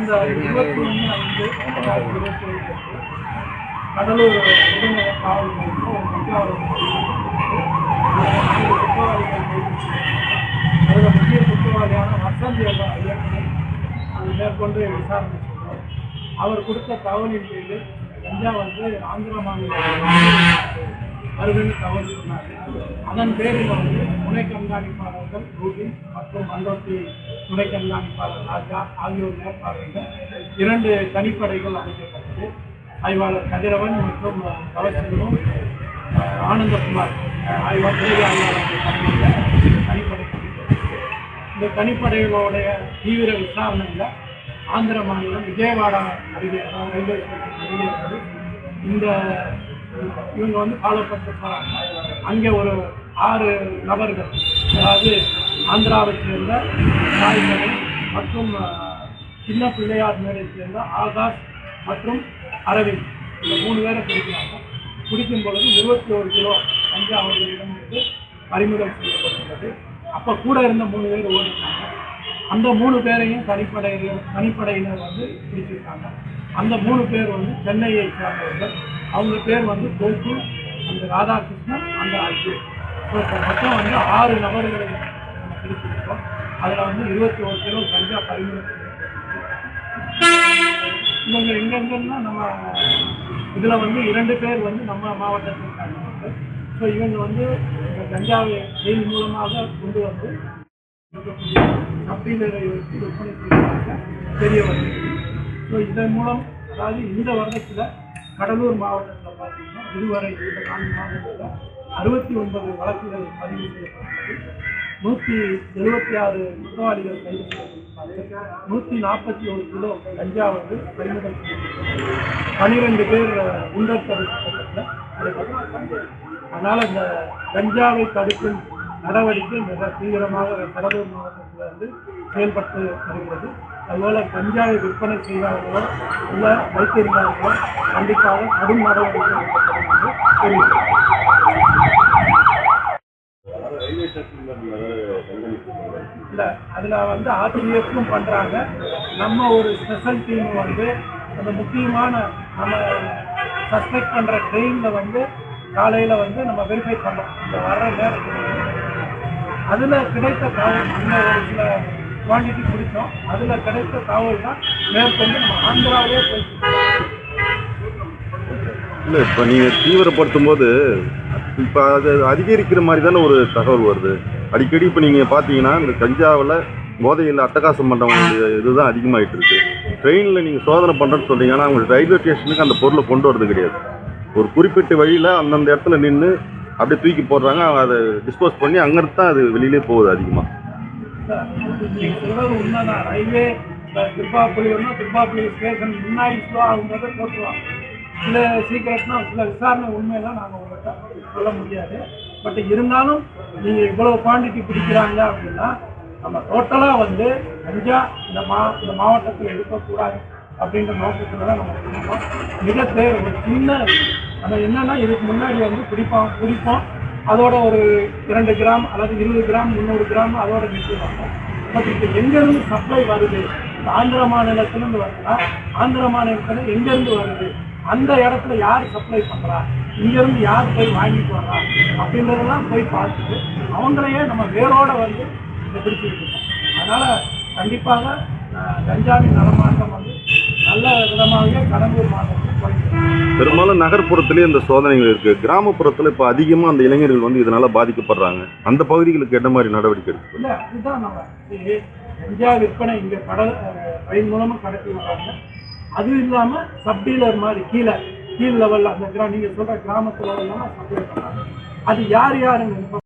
கடந்த 21/5/2021 கடலூர் விடுமுறை காவல் நிலையத்தில் ஒரு அதில் முக்கிய குற்றவாளியான வசந்த் இயக்குனர் அது மேற்கொண்டு விசாரணை செய்தோம். அவர் கொடுத்த தகவலின் பேரில் கஞ்சா ஆந்திர மாநிலம் வருதுன்னு தகவல் சொன்னார். அதன் பேரில் துணை கண்காணிப்பாளர்கள் ரூபின் மற்றும் மண்டோட்டி துணை கண்காணிப்பாளர் ராஜா ஆகியோர் மேற்பார்வையில் 2 தனிப்படைகள் அமைக்கப்பட்டது. ஆய்வாளர் கதிரவன் மற்றும் கவர்ச்சிகளும் ஆனந்தகுமார் ஆய்வாளர் தனிப்படை. இந்த தனிப்படைகளுடைய தீவிர விசாரணையில் ஆந்திர மாநிலம் விஜயவாடா அருகே ரயில்வே ஸ்டேஷன் அருகே இந்த இவங்க ஃபாலோ பண்ணிட்டு போகிறாங்க. அங்கே ஒரு 6 நபர்கள், அதாவது ஆந்திராவை சேர்ந்த சாய்கரை மற்றும் சின்ன பிள்ளையார் மேடை சேர்ந்த ஆகாஷ் மற்றும் அரவிந்த், இந்த 3 பேரை பிடிக்கிறாங்க. பிடிக்கும் பொழுது 21 கிலோ கஞ்சா அவர்களிடமிருந்து பறிமுதல் செய்யப்பட்டுள்ளது. அப்போ கூட இருந்த 3 பேர் ஓடிட்டாங்க. அந்த 3 பேரையும் தனிப்படையினர் பிடிச்சிருக்காங்க. அந்த 3 பேர் சென்னையை சேர்ந்தவர்கள். அவங்க பேர் கோகு, அந்த ராதாகிருஷ்ணன், அந்த அஜய். ஸோ இப்போ மொத்தம் 6 நபர்களை நம்ம பிடிச்சிருக்கோம். அதில் 21 கிலோ கஞ்சா பறிமுதல் செய்யப்பட்டிருக்கு. இவங்க எங்கெங்கன்னா நம்ம இதில் 2 பேர் நம்ம மாவட்டத்தில் காரணமாக. ஸோ இவங்க கஞ்சாவை செயல் மூலமாக கொண்டு சப்டீலரை வச்சு விற்பனை செய்வதாக தெரிய வருகிறது. ஸோ இதன் மூலம், அதாவது இந்த வருடத்தில் கடலூர் மாவட்டத்தில் பார்த்தீங்கன்னா இதுவரை இந்த 4 மாதங்களில் 69 வழக்குகள் பதிவு செய்யப்பட்டது. 176 குற்றவாளிகள் கைது செய்யப்பட்டிருக்காங்க. 141 கிலோ கஞ்சா பறிமுதல் செய்யப்பட்டது. 12 பேர் குண்டர் தடுப்பு சட்டத்தில் அடைக்கப்பட்டிருக்காங்க. அதனால் இந்த கஞ்சாவை தடுக்கும் நடவடிக்கை மிக தீவிரமாக கடலூர் மாவட்டத்தில் செயல்பட்டு வருகிறது. அதுபோல் கஞ்சாவை விற்பனை செய்வார்களோ இல்லை வைத்திருந்தார்களோ கண்டிப்பாக கடும் நடவடிக்கை எடுக்கப்படும் என்று தெரிவிக்கிறார். இல்லை, அதில் ஆசிரியருக்கும் பண்ணுறாங்க. நம்ம ஒரு ஸ்பெஷல் டீம் அந்த முக்கியமான நம்ம சஸ்பெக்ட் பண்ணுற ட்ரெயினில் காலையில் நம்ம வெரிஃபை பண்ணோம். இந்த வர்ற நேரத்தில் அதில் கிடைத்த தகவல், இன்னும் ஒரு சில குவான்டிட்டி பிடிச்சோம். அதில் கிடைத்த தகவல் தான் மேற்கொண்டு நம்ம ஆந்திராவே போயிட்டு. இல்லை, இப்போ நீங்கள் தீவிரப்படுத்தும் போது இப்போ அது அதிகரிக்கிற மாதிரி தானே ஒரு தகவல் வருது அடிக்கடி. இப்போ நீங்கள் பார்த்தீங்கன்னா இந்த கஞ்சாவில் போதையில் அட்டகாசம் பண்ணுறவங்களுடைய இதுதான் அதிகமாகிட்டு இருக்குது. ட்ரெயினில் நீங்கள் சோதனை பண்ணுறேன்னு சொல்கிறீங்க, ஆனால் அவங்க ரயில்வே ஸ்டேஷனுக்கு அந்த பொருளை கொண்டு வரது கிடையாது. ஒரு குறிப்பிட்ட வழியில் அந்தந்த இடத்துல நின்று அப்படியே தூக்கி போடுறாங்க. அதை டிஸ்போஸ் பண்ணி அங்கிருந்து தான் அது வெளியிலே போகுது அதிகமாக. உண்மைதான். ரயில்வே திருப்பாப்புலி ஸ்டேஷன் முன்னாடி ஸ்லோ ஆகும்போது போட்டுருவாங்க. சில சீக்கிரட்னா சில விசாரணை உண்மையெல்லாம் நாங்கள் உங்கள்கிட்ட சொல்ல முடியாது. பட் இருந்தாலும் நீங்கள் இவ்வளோ குவான்டிட்டி பிடிக்கிறாங்க அப்படின்னா நம்ம டோட்டலாக கஞ்சா இந்த மாவட்டத்தில் எடுக்கக்கூடாது அப்படின்ற நோக்கத்தில் தான் நம்ம பிடிப்போம். மிக ஒரு சின்ன நம்ம என்னென்னா இதுக்கு முன்னாடி பிடிப்போம் அதோட ஒரு 2 கிராம் அல்லது 20 கிராம் 300 கிராம் அதோட நிறுத்துவாங்க. பட் இப்போ எங்கேருந்து சப்ளை வருது, ஆந்திர மாநிலத்திலேருந்து வருதுன்னா ஆந்திர மாநிலத்தில் எங்கேருந்து வருது, அந்த இடத்துல யார் சப்ளை பண்ணுறா, இங்கேருந்து யார் போய் வாங்கிட்டு வர்றா அப்படின்றதெல்லாம் போய் பார்த்துட்டு அவங்களையே நம்ம வேரோட இதை பிடிச்சிக்கிட்டு இருக்கோம். அதனால் கண்டிப்பாக கஞ்சாவின் நடமாட்டம் நல்ல விதமாகவே கடலூர் மாவட்டத்தில் போயிட்டு. பெரும்பாலும் நகர்ப்புறத்திலே இந்த சோதனைகள் இருக்குது. கிராமப்புறத்தில் இப்போ அதிகமாக அந்த இளைஞர்கள் இதனால் பாதிக்கப்படுறாங்க. அந்த பகுதிகளுக்கு என்ன மாதிரி நடவடிக்கை எடுத்து? இல்லை, அதுதான் நம்ம கஞ்சா விற்பனை இங்கே ரயில் மூலமாக கடத்தி விடுறாங்க. அதுவும் இல்லாமல் சப்டீலர் மாதிரி கீழ் லெவலில் அந்த நீங்கள் சொல்கிற கிராமத்து லெவல்லாம் சப்ளை பண்ணுறாங்க. அது யாருங்க